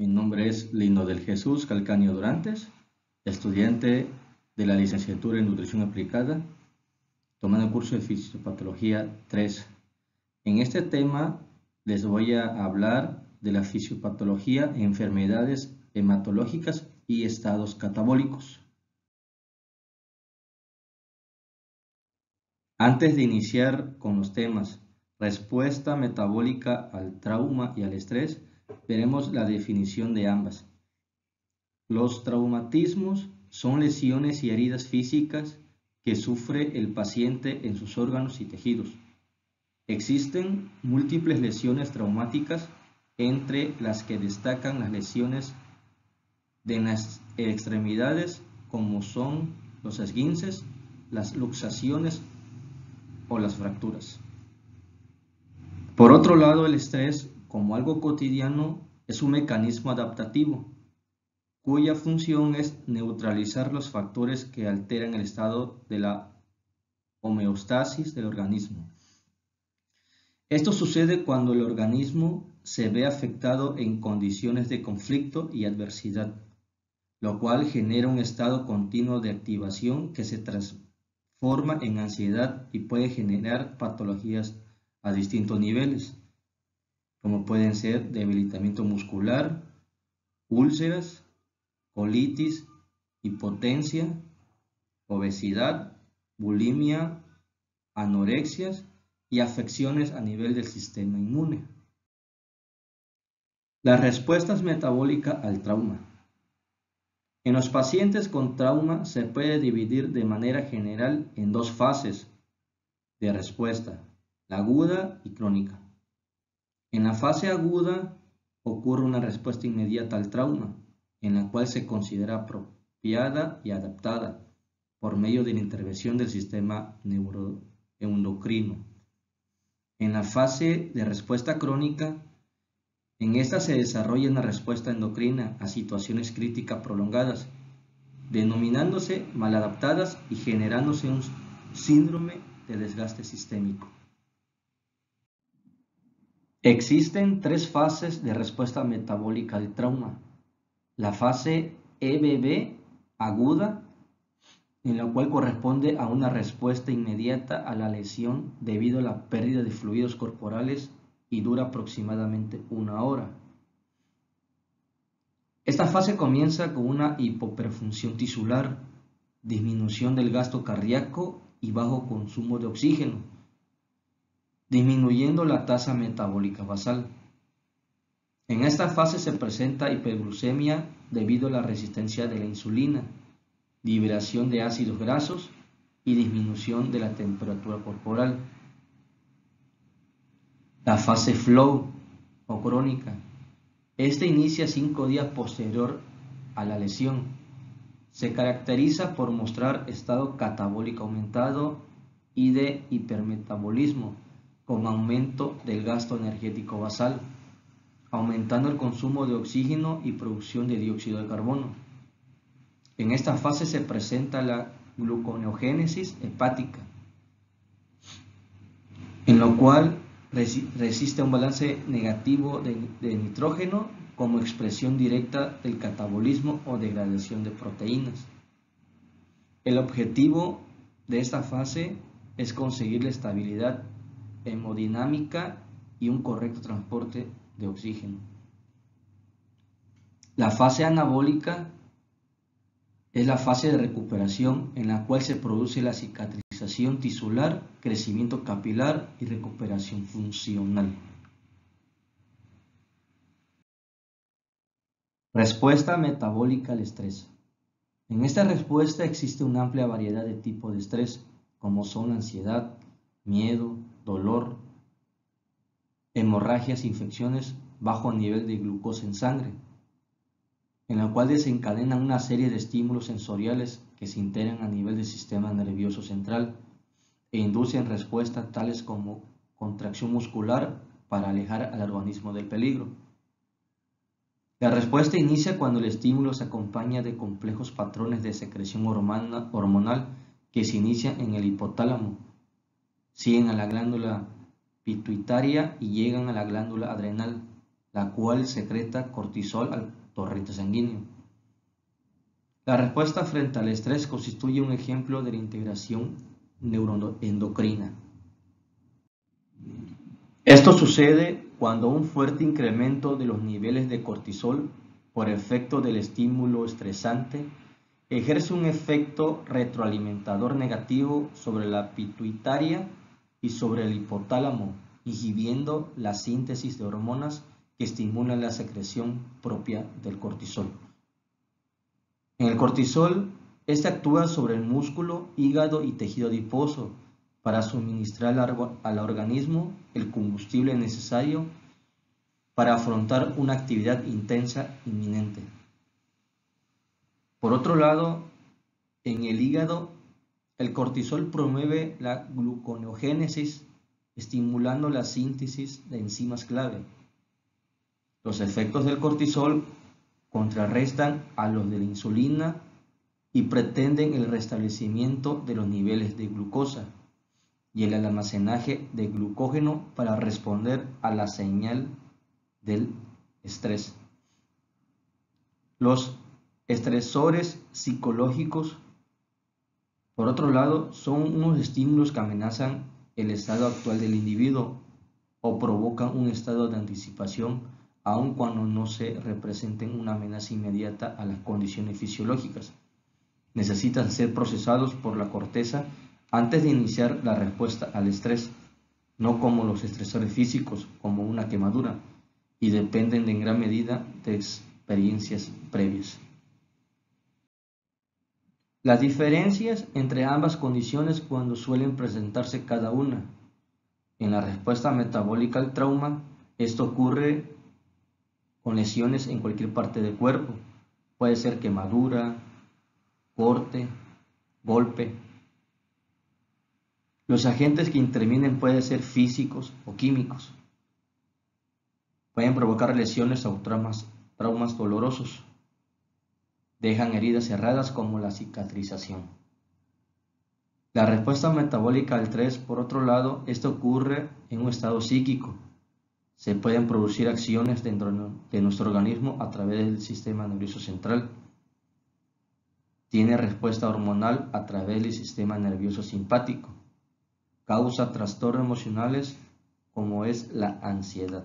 Mi nombre es Lino del Jesús Calcaño Durantes, estudiante de la licenciatura en Nutrición Aplicada, tomando el curso de Fisiopatología 3. En este tema les voy a hablar de la fisiopatología en enfermedades hematológicas y estados catabólicos. Antes de iniciar con los temas respuesta metabólica al trauma y al estrés, veremos la definición de ambas. Los traumatismos son lesiones y heridas físicas que sufre el paciente en sus órganos y tejidos. Existen múltiples lesiones traumáticas, entre las que destacan las lesiones de las extremidades, como son los esguinces, las luxaciones o las fracturas. Por otro lado, el estrés, como algo cotidiano, es un mecanismo adaptativo, cuya función es neutralizar los factores que alteran el estado de la homeostasis del organismo. Esto sucede cuando el organismo se ve afectado en condiciones de conflicto y adversidad, lo cual genera un estado continuo de activación que se transforma en ansiedad y puede generar patologías a distintos niveles, como pueden ser debilitamiento muscular, úlceras, colitis, hipotensia, obesidad, bulimia, anorexias y afecciones a nivel del sistema inmune. Las respuestas metabólicas al trauma. En los pacientes con trauma se puede dividir de manera general en dos fases de respuesta, la aguda y crónica. En la fase aguda ocurre una respuesta inmediata al trauma, en la cual se considera apropiada y adaptada por medio de la intervención del sistema neuroendocrino. En la fase de respuesta crónica, en esta se desarrolla una respuesta endocrina a situaciones críticas prolongadas, denominándose maladaptadas y generándose un síndrome de desgaste sistémico. Existen tres fases de respuesta metabólica al trauma. La fase EBB aguda, en la cual corresponde a una respuesta inmediata a la lesión debido a la pérdida de fluidos corporales y dura aproximadamente 1 hora. Esta fase comienza con una hipoperfunción tisular, disminución del gasto cardíaco y bajo consumo de oxígeno, disminuyendo la tasa metabólica basal. En esta fase se presenta hiperglucemia debido a la resistencia de la insulina, liberación de ácidos grasos y disminución de la temperatura corporal. La fase flow o crónica. Esta inicia 5 días posterior a la lesión. Se caracteriza por mostrar estado catabólico aumentado y de hipermetabolismo, con aumento del gasto energético basal, aumentando el consumo de oxígeno y producción de dióxido de carbono. En esta fase se presenta la gluconeogénesis hepática, en lo cual resiste a un balance negativo de nitrógeno como expresión directa del catabolismo o degradación de proteínas. El objetivo de esta fase es conseguir la estabilidad hemodinámica y un correcto transporte de oxígeno. La fase anabólica es la fase de recuperación en la cual se produce la cicatrización tisular, crecimiento capilar y recuperación funcional. Respuesta metabólica al estrés. En esta respuesta existe una amplia variedad de tipos de estrés, como son la ansiedad, miedo, dolor, hemorragias, infecciones, bajo nivel de glucosa en sangre, en la cual desencadenan una serie de estímulos sensoriales que se integran a nivel del sistema nervioso central e inducen respuestas tales como contracción muscular para alejar al organismo del peligro. La respuesta inicia cuando el estímulo se acompaña de complejos patrones de secreción hormonal que se inician en el hipotálamo, siguen a la glándula pituitaria y llegan a la glándula adrenal, la cual secreta cortisol al torrente sanguíneo. La respuesta frente al estrés constituye un ejemplo de la integración neuroendocrina. Esto sucede cuando un fuerte incremento de los niveles de cortisol por efecto del estímulo estresante ejerce un efecto retroalimentador negativo sobre la pituitaria y sobre el hipotálamo, inhibiendo la síntesis de hormonas que estimulan la secreción propia del cortisol. En el cortisol, este actúa sobre el músculo, hígado y tejido adiposo para suministrar al organismo el combustible necesario para afrontar una actividad intensa inminente. Por otro lado, en el hígado, el cortisol promueve la gluconeogénesis, estimulando la síntesis de enzimas clave. Los efectos del cortisol contrarrestan a los de la insulina y pretenden el restablecimiento de los niveles de glucosa y el almacenaje de glucógeno para responder a la señal del estrés. Los estresores psicológicos, por otro lado, son unos estímulos que amenazan el estado actual del individuo o provocan un estado de anticipación aun cuando no se representen una amenaza inmediata a las condiciones fisiológicas. Necesitan ser procesados por la corteza antes de iniciar la respuesta al estrés, no como los estresores físicos, como una quemadura, y dependen en gran medida de experiencias previas. Las diferencias entre ambas condiciones cuando suelen presentarse cada una. En la respuesta metabólica al trauma, esto ocurre con lesiones en cualquier parte del cuerpo. Puede ser quemadura, corte, golpe. Los agentes que intervienen pueden ser físicos o químicos. Pueden provocar lesiones o traumas dolorosos. Dejan heridas cerradas como la cicatrización. La respuesta metabólica al estrés, por otro lado, esto ocurre en un estado psíquico. Se pueden producir acciones dentro de nuestro organismo a través del sistema nervioso central. Tiene respuesta hormonal a través del sistema nervioso simpático. Causa trastornos emocionales como es la ansiedad.